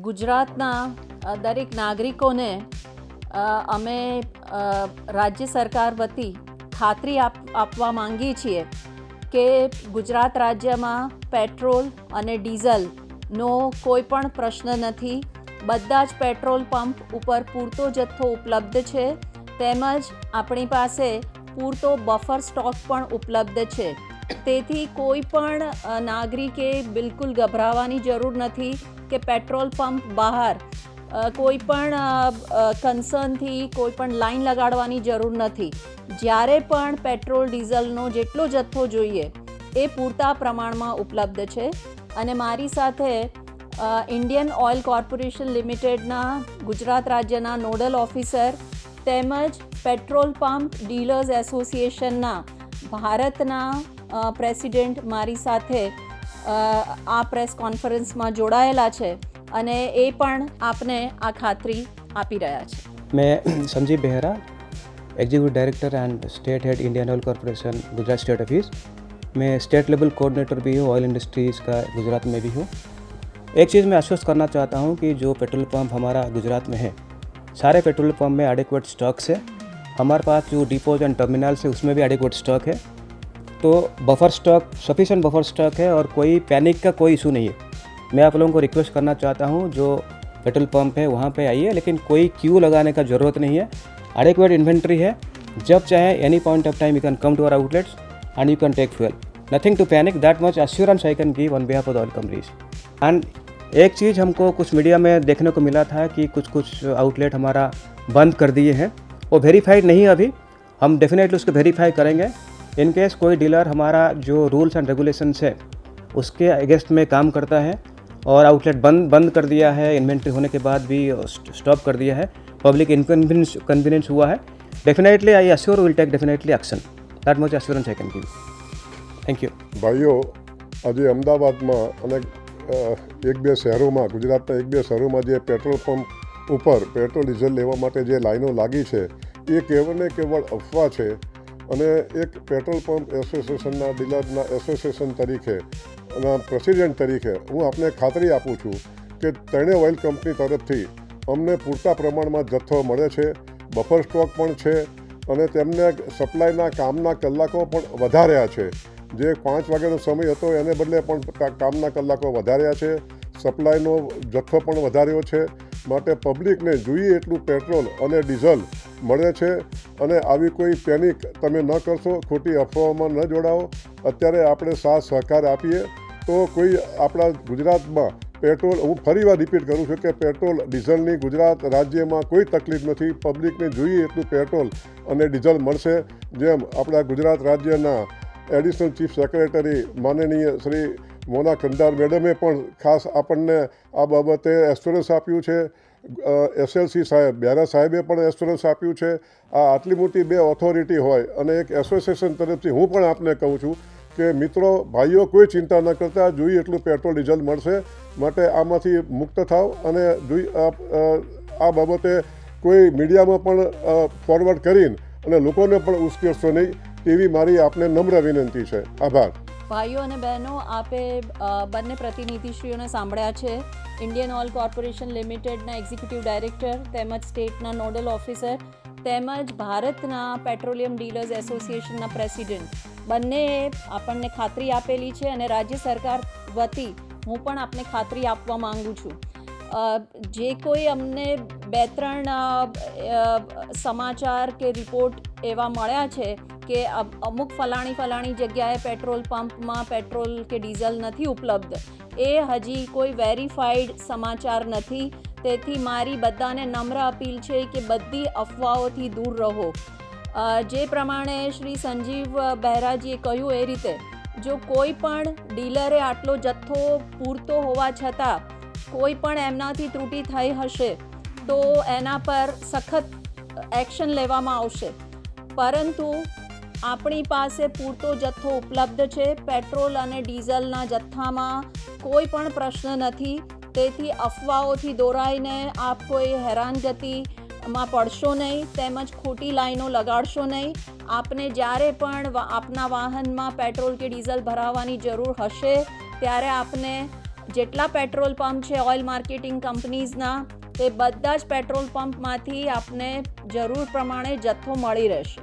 ગુજરાતના દરેક નાગરિકોને અમે રાજ્ય સરકાર વતી ખાતરી આપવા માંગીએ છીએ કે ગુજરાત રાજ્યમાં પેટ્રોલ અને ડીઝલનો કોઈ પણ પ્રશ્ન નથી. બધા જ પેટ્રોલ પંપ ઉપર પૂરતો જથ્થો ઉપલબ્ધ છે, તેમજ આપણી પાસે પૂરતો બફર સ્ટોક પણ ઉપલબ્ધ છે. તેથી કોઈ પણ નાગરિકે બિલકુલ ગભરાવાની જરૂર નથી કે પેટ્રોલ પંપ બહાર કોઈ પણ કન્સર્નથી કોઈ પણ લાઈન લગાડવાની જરૂર નથી. જ્યારે પણ પેટ્રોલ ડીઝલનો જેટલો જથ્થો જોઈએ એ પૂરતા પ્રમાણમાં ઉપલબ્ધ છે. અને મારી સાથે ઇન્ડિયન ઓઇલ કોર્પોરેશન લિમિટેડના ગુજરાત રાજ્યના નોડલ ઓફિસર તેમજ પેટ્રોલ પંપ ડીલર્સ એસોસિએશનના ભારતના પ્રેસિડેન્ટ મારી સાથે આ પ્રેસ કોન્ફરન્સમાં જોડાયેલા છે અને એ પણ આપને આ ખાતરી આપી રહ્યા છે. मैं Sanjeev Behera, executive director and state head Indian oil corporation Gujarat state office. मैं स्टेट लेवल कोऑर्डिनेटर भी हूँ, ऑयल इंडस्ट्रीज़ का गुजरात में भी हूँ. एक चीज़ मैं आश्वस्त करना चाहता हूँ कि जो पेट्रोल पंप हमारा गुजरात में है, सारे पेट्रोल पंप में एडिक्वेट स्टॉक्स है. हमारे पास जो डिपोज एंड टर्मिनल्स है उसमें भी एडिक्वेट स्टॉक है. तो buffer stock, sufficient buffer stock है और कोई पैनिक का कोई इशू नहीं है. मैं आप लोगों को रिक्वेस्ट करना चाहता हूँ, जो पेट्रोल पंप है वहाँ पे आइए, लेकिन कोई क्यू लगाने का ज़रूरत नहीं है. एडिक्वेट इन्वेंट्री है, जब चाहे any point of time you can come to our outlets and you can take fuel. Nothing to panic, that much assurance I can give on behalf of the oil companies. And एक चीज़ हमको कुछ media में देखने को मिला था कि कुछ आउटलेट हमारा बंद कर दिए हैं. वो वेरीफाइड नहीं है अभी, हम डेफिनेटली उसको वेरीफाई करेंगे. इन केस कोई डीलर हमारा जो रूल्स एंड रेगुलेशंस है उसके अगेंस्ट में काम करता है और आउटलेट बंद कर दिया है, इन्वेंट्री होने के बाद भी स्टॉप कर दिया है, पब्लिक इनकन्वीनियंस हुआ है, definitely I assure will take definitely action. That much assurance I can give. Thank you. ભાઈઓ, આજે અમદાવાદમાં અને એક બે શહેરોમાં, ગુજરાતના એક બે શહેરોમાં જે પેટ્રોલ પંપ ઉપર પેટ્રોલ ડીઝલ લેવા માટે જે લાઈનો લાગી છે એ કેવળ ને કેવળ અફવા છે. અને એક પેટ્રોલ પંપ એસોસિએશનના ડીલરના એસોસિએશન તરીકે અને પ્રેસિડેન્ટ તરીકે હું આપને ખાતરી આપું છું કે ત્રણેય ઓઇલ કંપની તરફથી અમને પૂરતા પ્રમાણમાં જથ્થો મળે છે, બફર સ્ટોક પણ છે અને તેમને સપ્લાયના કામના કલાકો પણ વધાર્યા છે. જે 5 વાગ્યાનો સમય હતો એને બદલે પણ કામના કલાકો વધાર્યા છે, સપ્લાયનો જથ્થો પણ વધાર્યો છે. માટે પબ્લિકને જોઈએ એટલું પેટ્રોલ અને ડીઝલ મળે છે. અને આવી કોઈ પેનિક તમે ન કરશો, ખોટી અફવાઓમાં ન જોડાઓ. અત્યારે આપણે સાથ સહકાર આપીએ તો કોઈ આપણા ગુજરાતમાં પેટ્રોલ, હું ફરીવાર રિપીટ કરું છું કે પેટ્રોલ ડીઝલની ગુજરાત રાજ્યમાં કોઈ તકલીફ નથી. પબ્લિકને જોઈએ એટલું પેટ્રોલ અને ડીઝલ મળશે. જેમ આપણા ગુજરાત રાજ્યના એડિશનલ ચીફ સેક્રેટરી માનનીય શ્રી મોના કંડાર મેડમે પણ ખાસ આપણને આ બાબતે એશ્યોરન્સ આપ્યું છે. એસએલસી સાહેબ, બેરા સાહેબે પણ એશ્યોરન્સ આપ્યું છે. આ આટલી મોટી બે ઓથોરિટી હોય અને એક એસોસિએશન તરફથી હું પણ આપને કહું છું કે મિત્રો, ભાઈઓ, કોઈ ચિંતા ન કરતા, જોઈએ એટલું પેટ્રોલ ડીઝલ મળશે. માટે આમાંથી મુક્ત થાવ અને આ બાબતે કોઈ મીડિયામાં પણ ફોરવર્ડ કરીને અને લોકોને પણ ઉશ્કેરશો નહીં, એવી મારી આપને નમ્ર વિનંતી છે. આભાર. ભાઈઓ અને બહેનો, આપે બંને પ્રતિનિધિશ્રીઓને સાંભળ્યા છે. ઇન્ડિયન ઓઇલ કોર્પોરેશન લિમિટેડના એક્ઝિક્યુટિવ ડાયરેક્ટર તેમજ સ્ટેટના નોડલ ઓફિસર તેમજ ભારતના પેટ્રોલિયમ ડીલર્સ એસોસિએશનના પ્રેસિડેન્ટ બંનેએ આપણને ખાતરી આપેલી છે અને રાજ્ય સરકાર વતી હું પણ આપને ખાતરી આપવા માંગુ છું. જે કોઈ અમને 2-3 સમાચાર કે રિપોર્ટ એવા મળ્યા છે કે અમુક ફલાણી જગ્યાએ પેટ્રોલ પંપમાં પેટ્રોલ કે ડીઝલ નથી ઉપલબ્ધ, એ હજી કોઈ વેરીફાઈડ સમાચાર નથી. તેથી મારી બધાને નમ્ર અપીલ છે કે બધી અફવાઓથી દૂર રહો. જે પ્રમાણે શ્રી સંજીવ બહેરાજીએ કહ્યું એ રીતે, જો કોઈ પણ ડીલરે આટલો જથ્થો પૂરતો હોવા છતાં કોઈ પણ એમનાથી ત્રુટિ થઈ હશે તો એના પર સખત એક્શન લેવામાં આવશે. પરંતુ આપણી પાસે પૂરતો જથ્થો ઉપલબ્ધ છે. પેટ્રોલ અને ડીઝલના જથ્થામાં કોઈ પણ પ્રશ્ન નથી. તેથી અફવાઓથી દોરાઈને આપ કોઈ હેરાનગતિમાં પડશો નહીં તેમજ ખોટી લાઈનો લગાડશો નહીં. આપને જ્યારે પણ આપના વાહનમાં પેટ્રોલ કે ડીઝલ ભરાવવાની જરૂર હશે ત્યારે આપને જેટલા પેટ્રોલ પંપ છે ઓઇલ માર્કેટિંગ કંપનીઝના, તે બધા જ પેટ્રોલ પંપમાંથી આપને જરૂર પ્રમાણે જથ્થો મળી રહેશે.